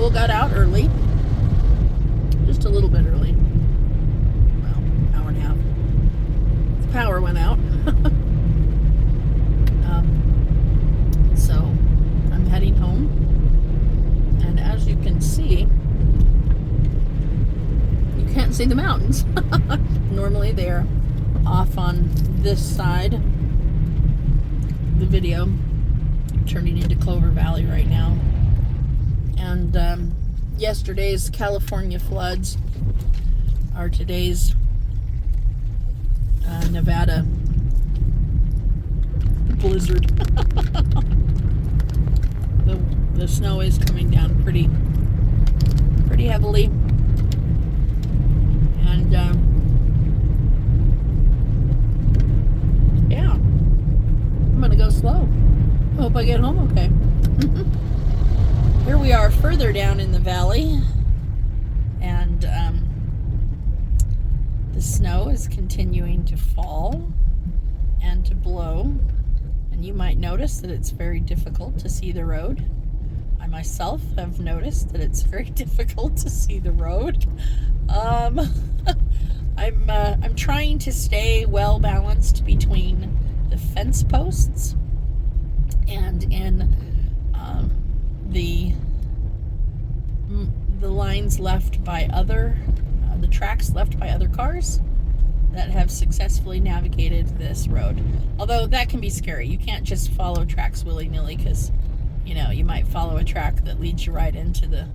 school got out early. Just a little bit early. Well, hour and a half. The power went out. So I'm heading home. And as you can see, you can't see the mountains. Normally they're off on this side. The video turning into Clover Valley right now. And yesterday's California floods are today's Nevada blizzard. The snow is coming down pretty heavily, and yeah, I'm gonna go slow. Hope I get home okay. Here we are further down in the valley, and the snow is continuing to fall and to blow, and you might notice that it's very difficult to see the road. I myself have noticed that it's very difficult to see the road. I'm trying to stay well balanced between the fence posts and in the lines left by other the tracks left by other cars that have successfully navigated this road. Although that can be scary. You can't just follow tracks willy-nilly, because you might follow a track that leads you right into the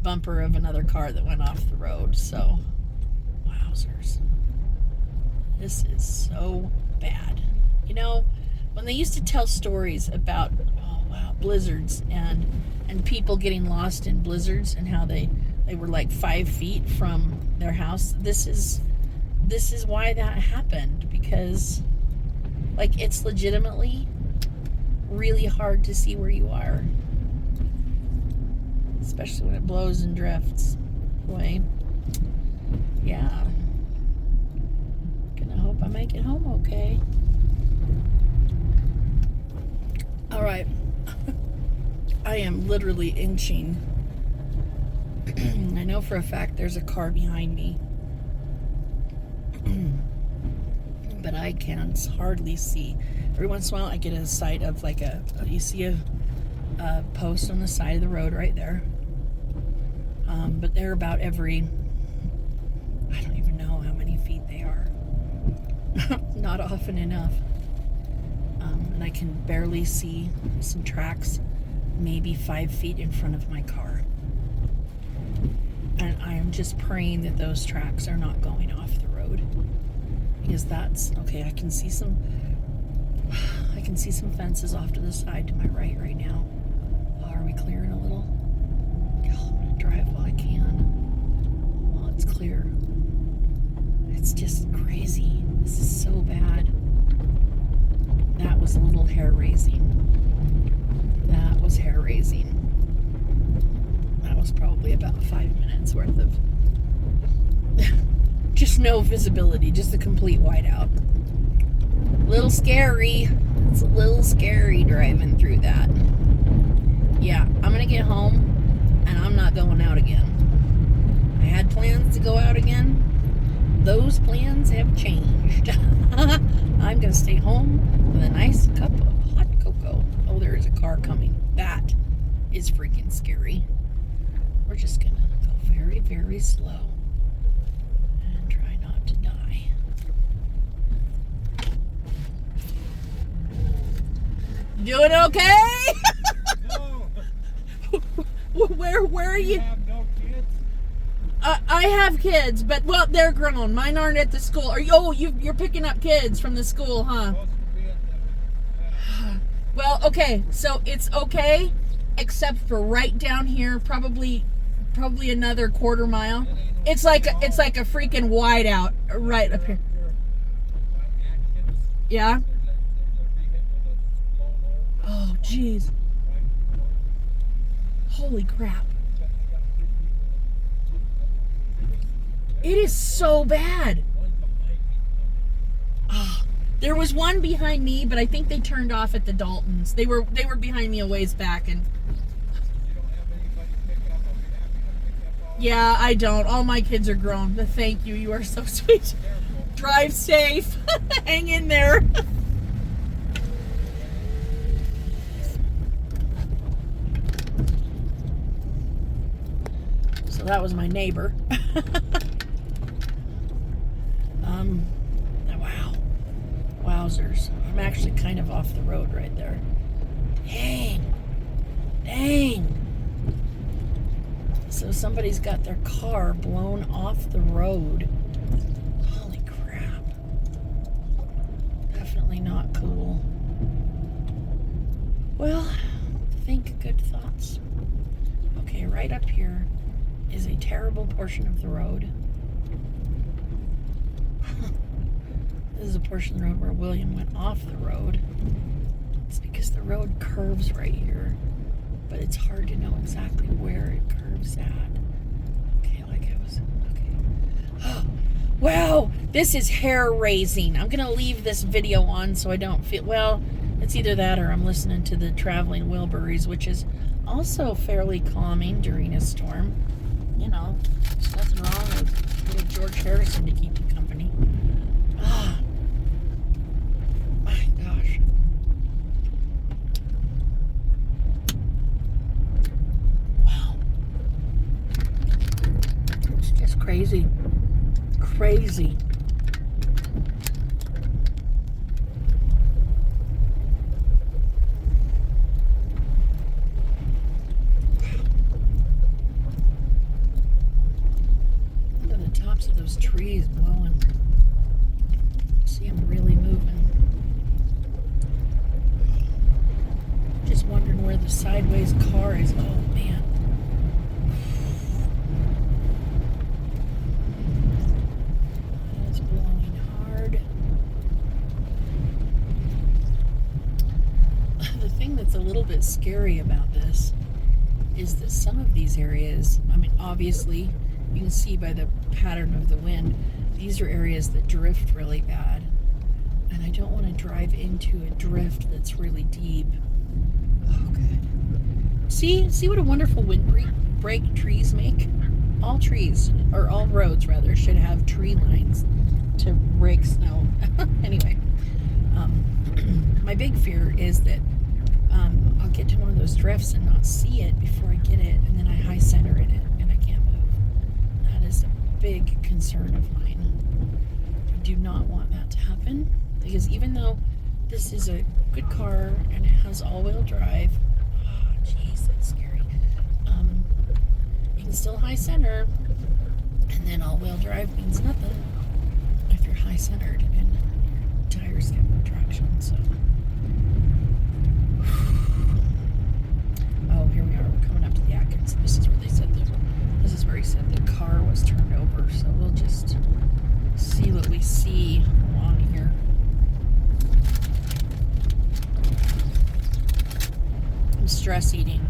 bumper of another car that went off the road. So, wowzers. This is so bad. When they used to tell stories about, blizzards and people getting lost in blizzards and how they were like 5 feet from their house, this is why that happened, because it's legitimately really hard to see where you are, especially when it blows and drifts. Boy, yeah, gonna hope I make it home okay. All right. I am literally inching. I know for a fact there's a car behind me, but I can hardly see. Every once in a while I get a sight of you see a post on the side of the road right there. But they're about every, I don't even know how many feet they are. Not often enough. And I can barely see some tracks maybe 5 feet in front of my car. And I am just praying that those tracks are not going off the road, because that's okay. I can see some fences off to the side to my right now. Oh, are we clearing a little? Oh, I'm gonna drive while I can. Well, it's clear. It's just crazy. This is so bad. That was a little hair-raising. That was hair-raising. That was probably about 5 minutes worth of just no visibility, just a complete whiteout. Little scary. It's a little scary driving through that. Yeah, I'm gonna get home and I'm not going out again. I had plans to go out again. Those plans have changed. I'm gonna stay home with a nice cup of hot cocoa. Oh, there is a car coming. That is freaking scary. We're just gonna go very, very slow and try not to die. Doing okay? No. Where are you? You have no kids? I have kids, but they're grown. Mine aren't at the school. You're picking up kids from the school, huh? Supposed to be at the, Well, okay, so it's okay, except for right down here, probably another quarter mile. It's like a freaking whiteout right up here. Yeah. Oh, jeez. Holy crap. It is so bad. Oh, there was one behind me, but I think they turned off at the Daltons. They were behind me a ways back, and You don't have anybody pick up on behalf Yeah, I don't. All my kids are grown. But thank you. You are so sweet. Drive safe. Hang in there. So that was my neighbor. Wow. Wowzers. I'm actually kind of off the road right there. Dang. Dang. So somebody's got their car blown off the road. Holy crap. Definitely not cool. Well, think good thoughts. Okay, right up here is a terrible portion of the road. This is a portion of the road where William went off the road. It's because the road curves right here, but it's hard to know exactly where it curves at. Okay, like I was, okay. Wow, this is hair raising. I'm gonna leave this video on so I don't feel, well, it's either that or I'm listening to the Traveling Wilburys, which is also fairly calming during a storm. You know, there's nothing wrong with little George Harrison to keep you company. Ah, my gosh. Wow. It's just crazy. Crazy. Look at the tops of those trees blowing. See them really moving. Just wondering where the sideways car is. Oh man. It's blowing hard. The thing that's a little bit scary about this is that some of these areas, I mean, obviously, you can see by the pattern of the wind, these are areas that drift really bad. And I don't want to drive into a drift that's really deep. Okay. See what a wonderful windbreak trees make? All trees, or all roads rather, should have tree lines to break snow. Anyway, my big fear is that I'll get to one of those drifts and not see it before I get it, and then I high center in it and I can't move. That is a big concern of mine. I do not want that to happen, because even though this is a good car and it has all-wheel drive, oh jeez, that's scary. You can still high center, and then all-wheel drive means nothing if you're high centered and your tires get more traction. So, oh, here we are. We're coming up to the Atkins. This is where they said this is where he said the car was turned over. So we'll just see what we see along here. I'm stress eating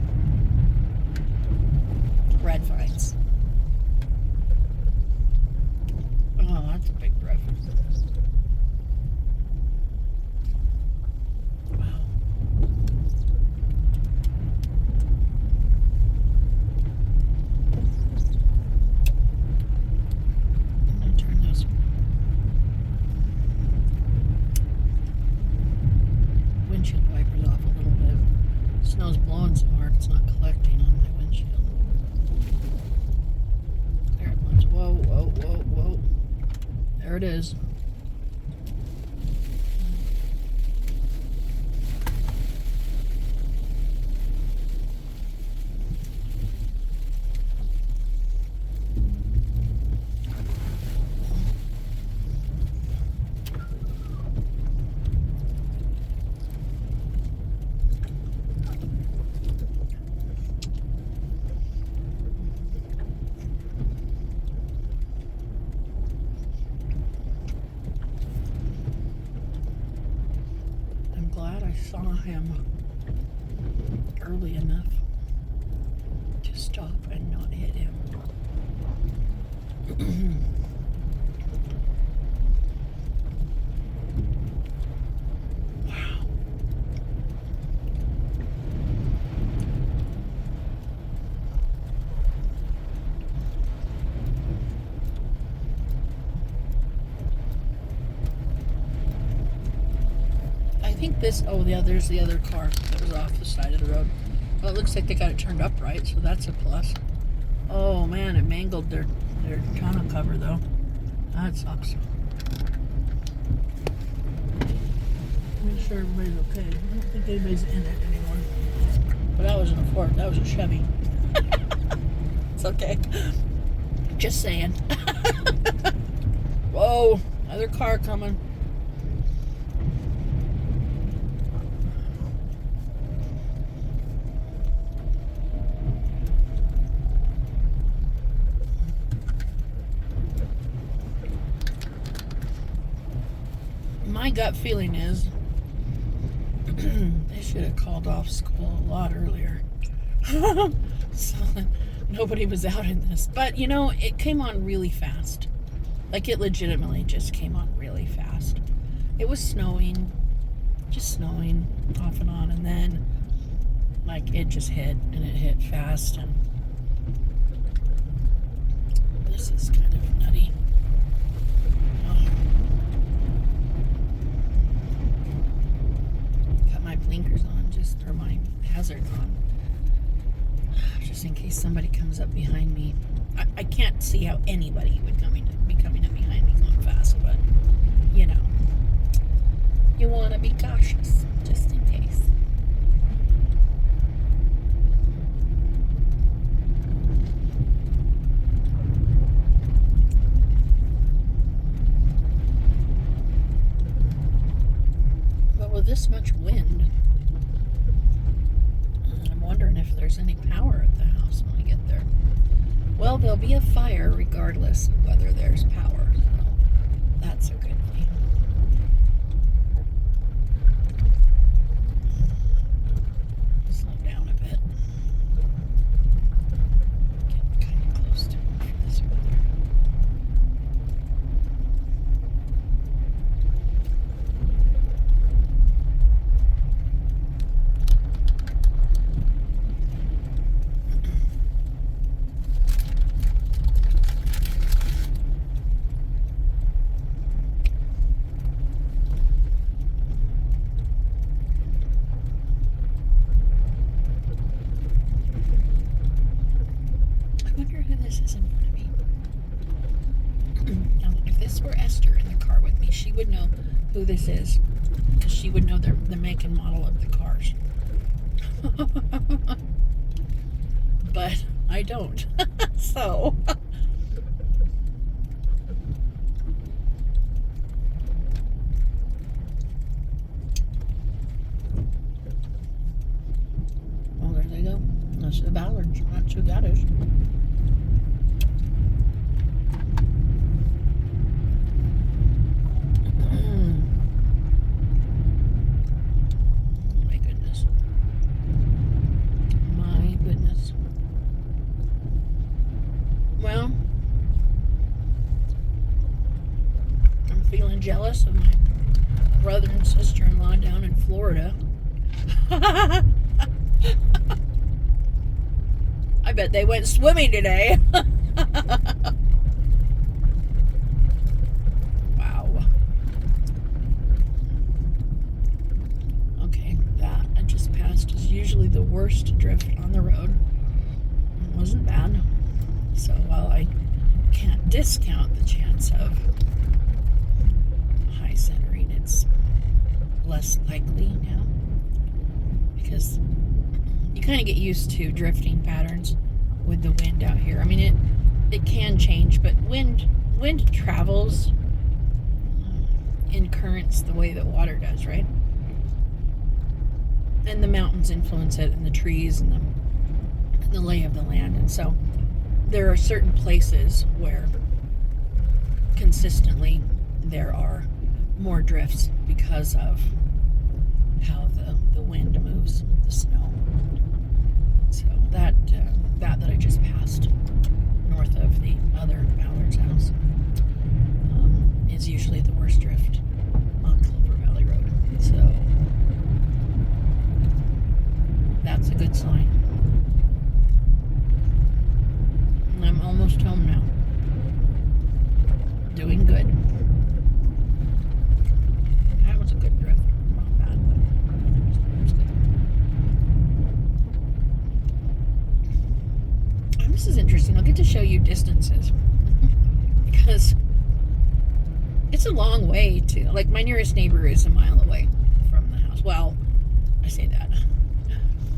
red vines. Oh, that's a big drift. Wow. I'm gonna turn those windshield wipers off a little bit. Snow's blowing so hard it's not collecting on my windshield. There it was. Whoa, whoa, whoa, whoa. There it is. Glad I saw him early enough to stop and not hit him. Wow. think this. Oh, yeah. There's the other car that was off the side of the road. Well, it looks like they got it turned upright, so that's a plus. Oh man, it mangled their tonneau cover though. That sucks. Make sure everybody's okay. I don't think anybody's in it anymore. But that wasn't a Ford. That was a Chevy. It's okay. Just saying. Whoa, another car coming. My gut feeling is they should have called off school a lot earlier. So nobody was out in this. But you know, it came on really fast. Like it legitimately just came on really fast. It was snowing, just snowing off and on, and then like it just hit, and it hit fast, and this is kind of nutty. Oh. Got my blinkers on, or my hazards on, just in case somebody comes up behind me. I can't see how anybody would be coming up behind me going fast, but you know, you want to be cautious just in case. But with this much wind, I'm wondering if there's any power at the house when we get there. Well, there'll be a fire regardless of whether there's power, so that's a good thing. Slow down a bit. Getting kind of close to home for this weather. This is in front of me. Now, if this were Esther in the car with me, she would know who this is, because she would know the make and model of the cars. But I don't. So well, there they go. That's the Ballards. That's who that is. Well, I'm feeling jealous of my brother and sister-in-law down in Florida. I bet they went swimming today. Wow. Okay, that I just passed is usually the worst drift on the road. It wasn't bad. So while I can't discount the chance of high centering, it's less likely now, because you kind of get used to drifting patterns with the wind out here. I mean, it can change, but wind travels in currents the way that water does, right? And the mountains influence it, and the trees, and the lay of the land, and so there are certain places where consistently there are more drifts because of how the wind moves the snow. So that I just passed north of the other Ballard's house is usually the worst drift on Clover Valley Road. So that's a good sign. I'm almost home now. Doing good. That was a good drift. Not bad. this is interesting. I'll get to show you distances because it's a long way to, like, my nearest neighbor is a mile away from the house. Well, I say that.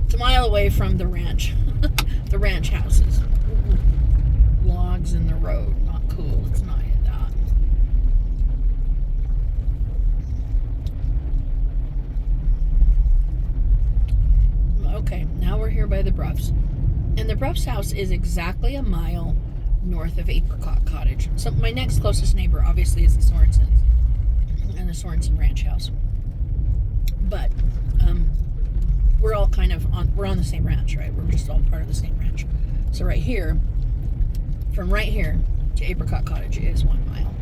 It's a mile away from the ranch. The ranch houses. Logs in the road. Not cool. It's not that. Okay, now we're here by the Bruffs. And the Bruffs house is exactly a mile north of Apricot Cottage. So my next closest neighbor obviously is the Sorensens and the Sorensen Ranch house. But we're all kind of we're on the same ranch, right? We're just all part of the same ranch. So right here, from right here to Apricot Cottage is 1 mile.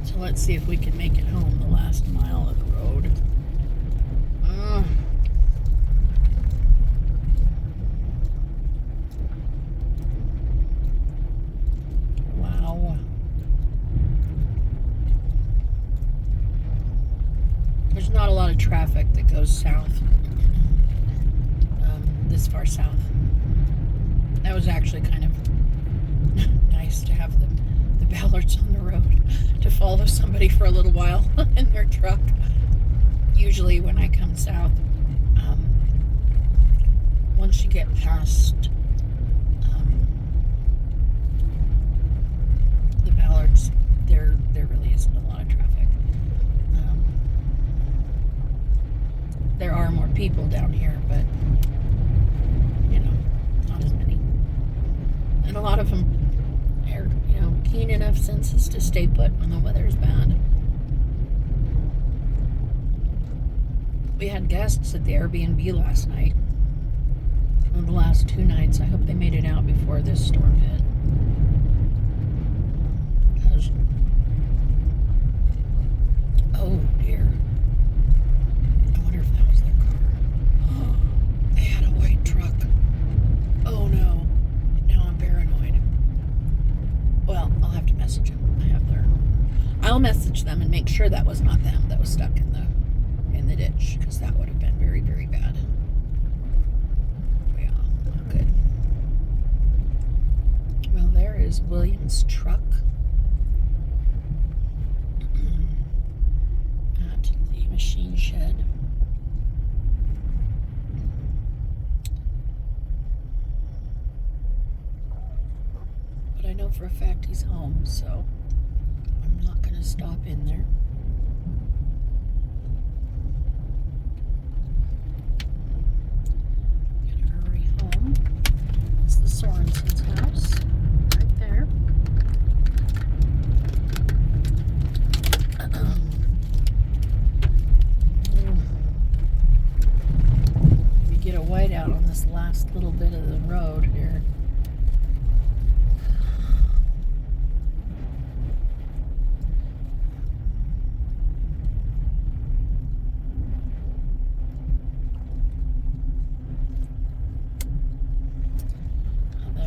So let's see if we can make it home the last mile of the road. Wow. There's not a lot of traffic that goes south, this far south. That was actually kind of nice to have the Ballards on the road to follow somebody for a little while in their truck. Usually when I come south, once you get past the Ballards, there really isn't a lot of traffic. There are more people down here, but you know, not as many. And a lot of them are, you know, keen enough senses to stay put when the weather's bad. We had guests at the Airbnb last night. On the last 2 nights. I hope they made it out before this storm hit. Because, oh dear. I wonder if that was their car. They had a white truck. Oh no. Now I'm paranoid. Well, I'll have to message them. I'll message them and make sure that was not them that was stuck in the ditch, because that would have been very, very bad. Yeah, not good. Well, there is William's truck at the machine shed. But I know for a fact he's home, so I'm not going to stop in there. It's the Sorensen's house, right there. We get a whiteout on this last little bit of the road here.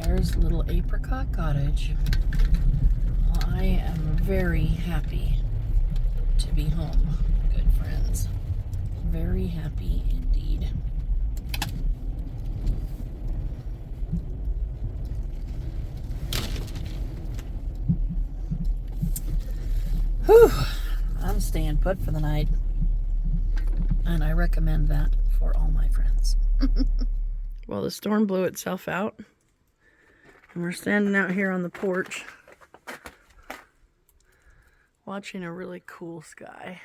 There's little Apricot Cottage. I am very happy to be home, good friends. Very happy indeed. Whew, I'm staying put for the night. And I recommend that for all my friends. Well, the storm blew itself out. And we're standing out here on the porch watching a really cool sky.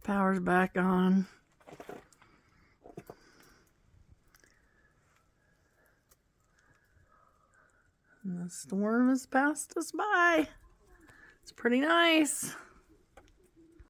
Power's back on. And the storm has passed us by. It's pretty nice.